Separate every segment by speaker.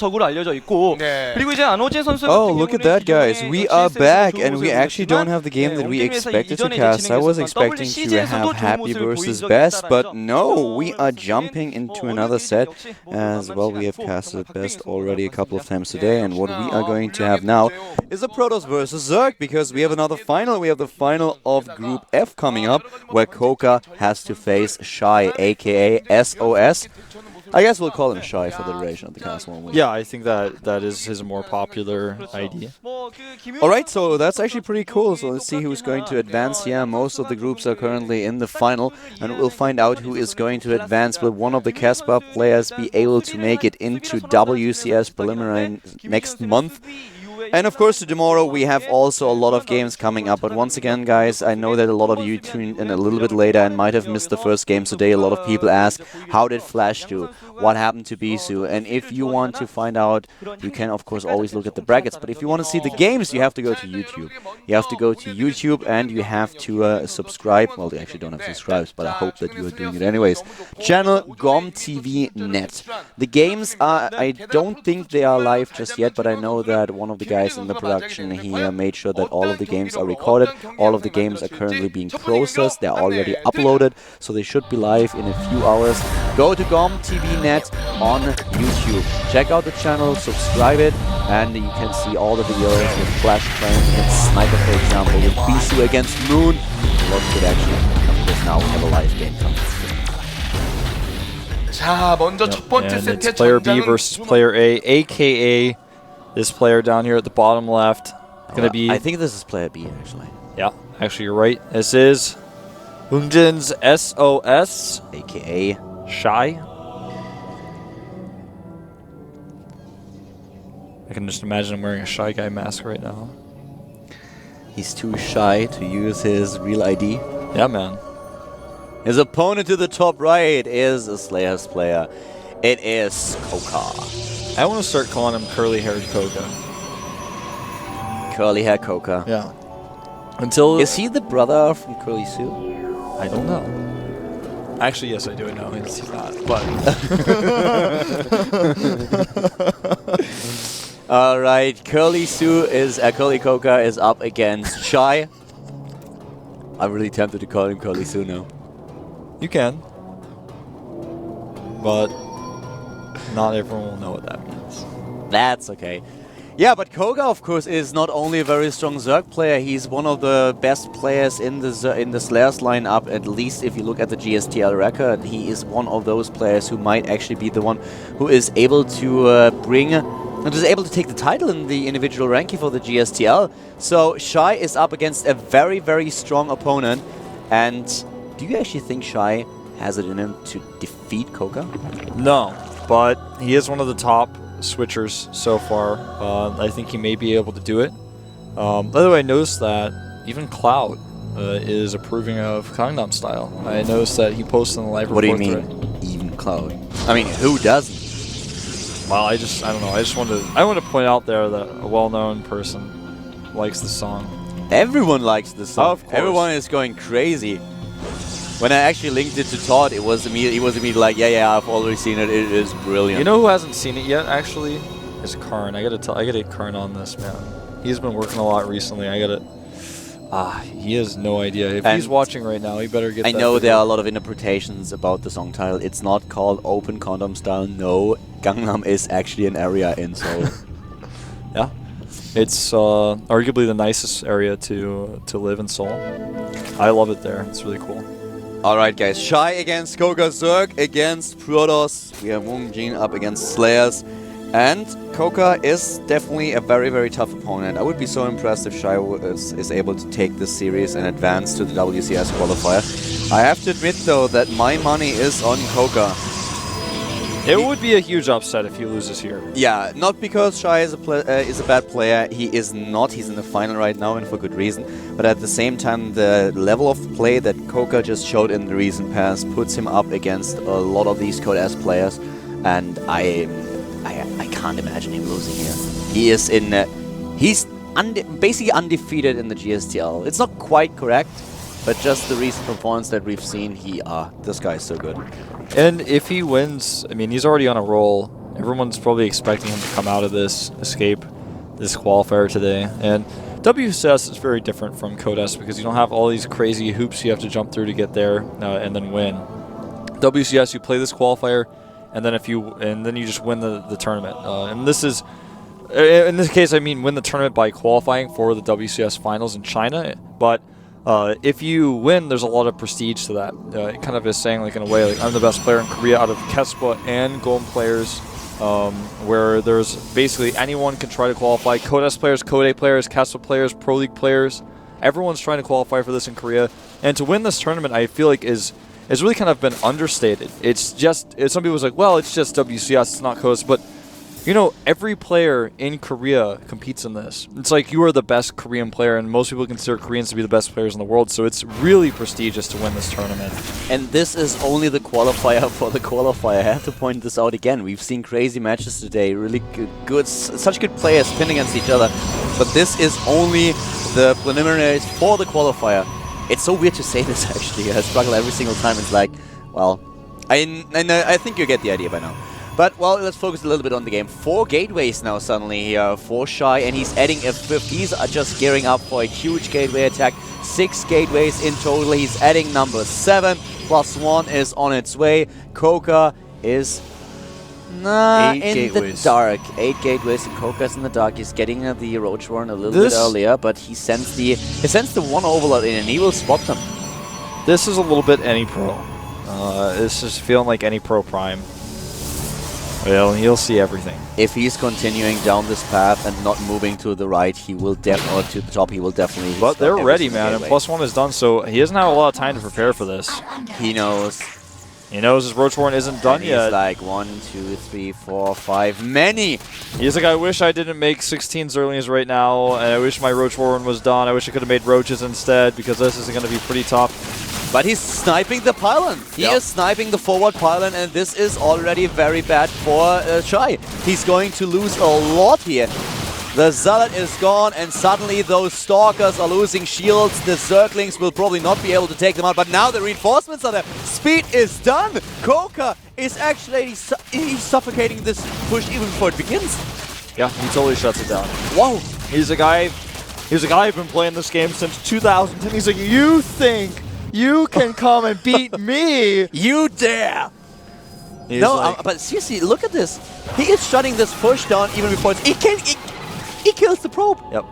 Speaker 1: 적으로 알려져 있고 그리고 이제 안호진 선수 같은
Speaker 2: Oh, look at that, guys. We are back, and we actually don't have the game that we expected to cast. I was expecting to have Happy versus Best, but no, we are jumping into another set. As well, we have casted Best already a couple of times today, and what we are going to have now is a Protoss versus Zerg, because we have another final. We have the final of Group F coming up, where Koka has to face Shy, aka SOS. I guess we'll call him Shy for the duration of the cast, won't we?
Speaker 3: Yeah, I think that is his more popular ID.
Speaker 2: Alright, so that's actually pretty cool. So let's see who's going to advance here. Most of the groups are currently in the final, and we'll find out who is going to advance. Will one of the Casper players be able to make it into WCS Preliminary next month? And of course, tomorrow we have also a lot of games coming up. But once again, guys, I know that a lot of you tuned in a little bit later and might have missed the first game today. A lot of people ask, how did Flash do? What happened to Bisu? And if you want to find out, you can of course always look at the brackets. But if you want to see the games, you have to go to YouTube. You have to go to YouTube and you have to subscribe. Well, they actually don't have subscribes, but I hope that you are doing it anyways. Channel GomTV.net. The games are, I don't think they are live just yet, but I know that one of the guys in the production, he made sure that all of the games are recorded. All of the games are currently being processed. They're already uploaded, so they should be live in a few hours. Go to GomTV.net on YouTube. Check out the channel, subscribe it, and you can see all the videos with Flash playing against Sniper, for example, with Bisu against Moon. A lot could actually come because now we have a live game coming.
Speaker 4: 자, 먼저 첫 번째
Speaker 3: And
Speaker 4: 세트의
Speaker 3: it's player B
Speaker 4: 전장은
Speaker 3: versus player A, aka this player down here at the bottom left. Gonna be.
Speaker 2: I think this is player B, actually.
Speaker 3: Yeah, actually you're right. This is Hungjin's SOS,
Speaker 2: aka
Speaker 3: Shy. I can just imagine him wearing a Shy Guy mask right now.
Speaker 2: he's too shy to use his real ID.
Speaker 3: Yeah, man.
Speaker 2: His opponent to the top right is a Slayers player. It is Koka.
Speaker 3: I want to start calling him curly-haired Koka.
Speaker 2: Curly hair Koka.
Speaker 3: Yeah. Until
Speaker 2: Is he the brother from Curly Sue?
Speaker 3: I don't know. Actually, yes, I do know. He's not. But
Speaker 2: All right, Curly Sue is Curly Koka is up against Shy. I'm really tempted to call him Curly Sue now.
Speaker 3: you can. But not everyone will know what that means.
Speaker 2: That's okay. Yeah, but Koga, of course, is not only a very strong Zerg player, he's one of the best players in the Slayers lineup, at least if you look at the GSTL record. He is one of those players who might actually be the one who is able to take the title in the individual ranking for the GSTL. So Shy is up against a very, very strong opponent. And do you actually think Shy has it in him to defeat Koga?
Speaker 3: No, but he is one of the top switchers so far. I think he may be able to do it. By the way, I noticed that even Cloud is approving of Gangnam Style. I noticed that he posted in the live
Speaker 2: What do you
Speaker 3: report
Speaker 2: mean,
Speaker 3: thread.
Speaker 2: even Cloud? I mean, who doesn't?
Speaker 3: Well, I don't know. I want to point out there that a well-known person likes the song.
Speaker 2: Everyone likes this song.
Speaker 3: Of course.
Speaker 2: Everyone is going crazy. When I actually linked it to Todd, he was immediately like, yeah, I've already seen it. It is brilliant.
Speaker 3: You know who hasn't seen it yet? Actually, is Karn. I gotta get Karn on this, man. He's been working a lot recently. He has no idea. If he's watching right now, he better get.
Speaker 2: I know there are a lot of interpretations about the song title. It's not called Open Condom Style. No, Gangnam is actually an area in Seoul.
Speaker 3: Yeah, it's arguably the nicest area to live in Seoul. I love it there. It's really cool.
Speaker 2: Alright guys, Shy against Koga, Zerg against Protoss. We have Wongjin up against Slayers. And Koka is definitely a very, very tough opponent. I would be so impressed if Shy is able to take this series and advance to the WCS qualifier. I have to admit though that my money is on Koka.
Speaker 3: It would be a huge upset if he loses here.
Speaker 2: Yeah, not because Shy is a bad player. He is not. He's in the final right now, and for good reason. But at the same time, the level of play that Koka just showed in the recent past puts him up against a lot of these Code S players, and I can't imagine him losing here. He is in. He's basically undefeated in the GSTL. It's not quite correct, but just the recent performance that we've seen, this guy is so good.
Speaker 3: And if he wins, I mean, he's already on a roll Everyone's probably expecting him to come out of this qualifier today. And WCS is very different from Codes because you don't have all these crazy hoops you have to jump through to get there and then win. WCS, you play this qualifier, and then you just win the tournament. And this is, in this case, I mean win the tournament by qualifying for the WCS finals in China. But if you win, there's a lot of prestige to that. It kind of is saying, like, in a way, like, I'm the best player in Korea out of Kespa and Golden players, where there's basically anyone can try to qualify. Codes players, Code players, Kespa players, Pro League players. Everyone's trying to qualify for this in Korea. And to win this tournament, I feel like is really kind of been understated. It's just, some people say, well, it's just WCS, it's not Codes, but you know, every player in Korea competes in this. It's like you are the best Korean player, and most people consider Koreans to be the best players in the world, so it's really prestigious to win this tournament.
Speaker 2: And this is only the qualifier for the qualifier. I have to point this out again. We've seen crazy matches today, really good, such good players pinning against each other, but this is only the preliminaries for the qualifier. It's so weird to say this, actually. I struggle every single time. It's like, well, I think you get the idea by now. But, well, let's focus a little bit on the game. 4 gateways now suddenly here for Shy, and he's adding a 5th. He's just gearing up for a huge gateway attack. 6 gateways in total. He's adding number 7. +1 is on its way. Koka is in the dark. 8 gateways, and Koka's in the dark. He's getting the Roach Warren a little bit earlier, but he sends the one overload in, and he will spot them.
Speaker 3: This is a little bit any pro. This is feeling like any pro prime. Well, he'll see everything.
Speaker 2: If he's continuing down this path and not moving to the right, he will definitely, to the top, he will definitely.
Speaker 3: But they're ready, man, and +1 is done, so he doesn't have a lot of time to prepare for this.
Speaker 2: He knows.
Speaker 3: He knows his Roach Warren isn't done yet.
Speaker 2: He's like 1, 2, 3, 4, 5, many.
Speaker 3: He's like, I wish I didn't make 16s early as right now, and I wish my Roach Warren was done. I wish I could have made Roaches instead, because this is going to be pretty tough.
Speaker 2: But he's sniping the pylon. He is sniping the forward pylon, and this is already very bad for Shy. He's going to lose a lot here. The Zealot is gone, and suddenly those Stalkers are losing shields. The Zerglings will probably not be able to take them out, but now the reinforcements are there. Speed is done. Koka is actually he's suffocating this push even before it begins.
Speaker 3: Yeah, he totally shuts it down.
Speaker 2: Wow.
Speaker 3: He's a guy I've been playing this game since 2010. He's like, you think you can come and beat me? You dare!
Speaker 2: But seriously, look at this. He is shutting this push down even before he kills the probe.
Speaker 3: Yep.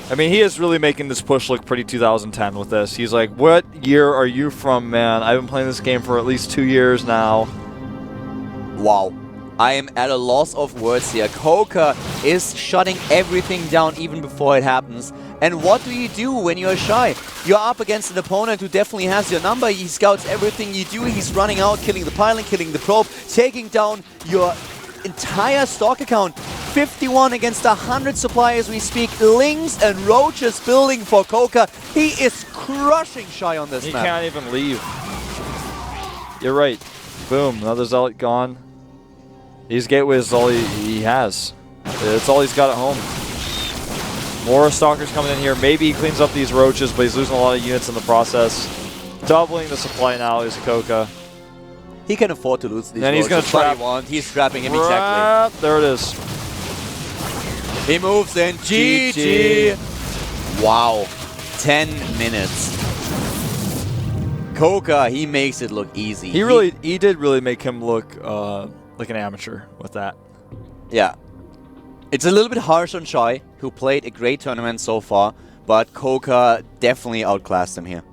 Speaker 3: I mean, he is really making this push look pretty 2010 with this. He's like, what year are you from, man? I've been playing this game for at least 2 years now.
Speaker 2: Wow. I am at a loss of words here. Koka is shutting everything down even before it happens. And what do you do when you're Shy? You're up against an opponent who definitely has your number. He scouts everything you do. He's running out, killing the pylon, killing the probe, taking down your entire stock account. 51 against 100 supply as we speak. Lings and Roaches building for Koka. He is crushing Shy on this map.
Speaker 3: He can't even leave. You're right. Boom, another Zealot gone. These gateways is all he has. It's all he's got at home. More Stalkers coming in here. Maybe he cleans up these Roaches, but he's losing a lot of units in the process. Doubling the supply now is Koka.
Speaker 2: He can afford to lose these
Speaker 3: Roaches. He's going to trap.
Speaker 2: He's trapping him exactly.
Speaker 3: There it is.
Speaker 2: He moves in. GG. Wow. 10 minutes. Koka, he makes it look easy.
Speaker 3: He did really make him look like an amateur with that.
Speaker 2: Yeah. It's a little bit harsh on Shy, who played a great tournament so far, but Koka definitely outclassed him here.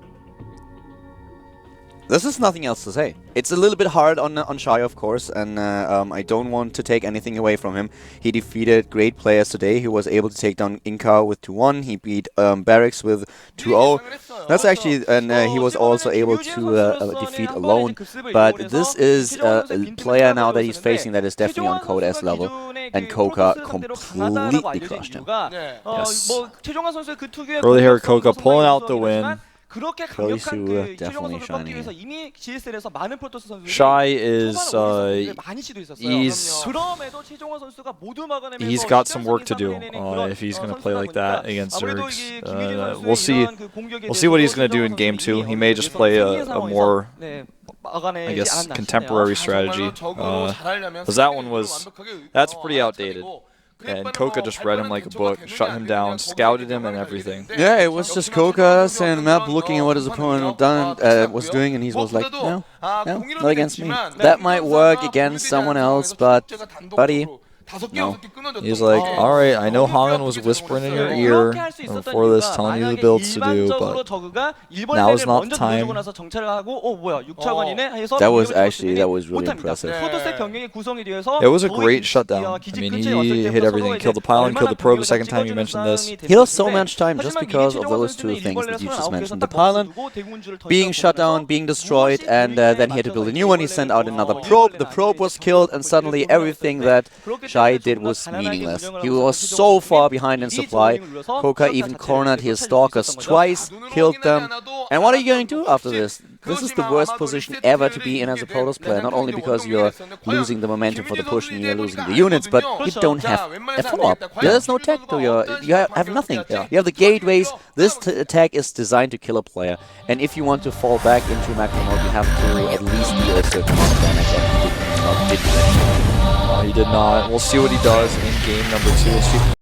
Speaker 2: This is nothing else to say. It's a little bit hard on Shy, of course, and I don't want to take anything away from him. He defeated great players today. He was able to take down Inca with 2-1. He beat Barracks with 2-0. That's actually, and he was also able to defeat Alone. But this is a player now that he's facing that is definitely on Code S level, and Koka completely crushed him.
Speaker 3: Yes. Early here, Koka pulling out the win.
Speaker 1: 그렇게
Speaker 2: Cody
Speaker 1: 강력한
Speaker 2: Sue,
Speaker 1: 그
Speaker 2: definitely
Speaker 1: 최종호 선수를 꺾기
Speaker 2: shining
Speaker 1: 위해서 이미 GSL에서 많은 프로토스 선수들이
Speaker 3: Shy is
Speaker 1: 많이 시도했었어요.
Speaker 3: he's
Speaker 1: 그럼에도 최종호 선수가 모두 막아내면서
Speaker 3: he's got some work to do
Speaker 1: 시즌 3을
Speaker 3: if he's going to play like
Speaker 1: 선수다
Speaker 3: that against
Speaker 1: 아무래도
Speaker 3: Zergs.
Speaker 1: 이게 김유진 선수의
Speaker 3: We'll see.
Speaker 1: 이러한 그 공격에
Speaker 3: We'll see what he's
Speaker 1: 대해서도
Speaker 3: going to do in
Speaker 1: 최종호
Speaker 3: game
Speaker 1: 선수는
Speaker 3: 2. He may just play a more, I guess,
Speaker 1: 않았나
Speaker 3: contemporary
Speaker 1: 싶네요.
Speaker 3: strategy. Because that one that's pretty outdated. And Koka just read him like a book, shut him down, scouted him and everything.
Speaker 2: Yeah, it was just Koka standing on the map looking at what his opponent was doing, and he was like, no, not against me. That might work against someone else, but buddy, no.
Speaker 3: He's like, all right, I know Hangen was whispering in your ear before this, telling you the builds to do, but now is not the time.
Speaker 2: That was really impressive.
Speaker 3: It was a great shutdown. I mean, he hit everything, killed the pylon, killed the probe the second time you mentioned this.
Speaker 2: He lost so much time just because of those two things that you just mentioned. The pylon being shut down, being destroyed, and then he had to build a new one. He sent out another probe. The probe was killed, and suddenly everything that Shy did was meaningless. He was so far behind in supply. Koka even cornered his stalkers twice, killed them. And what are you going to do after this? This is the worst position ever to be in as a Protoss player, not only because you're losing the momentum for the push and you're losing the units, but you don't have a follow-up. There's no tech to you have nothing. You have the gateways. This attack is designed to kill a player, and if you want to fall back into macro mode, you have to at least deal a certain amount of damage, and he did not.
Speaker 3: He did not. We'll see what he does in game number 2.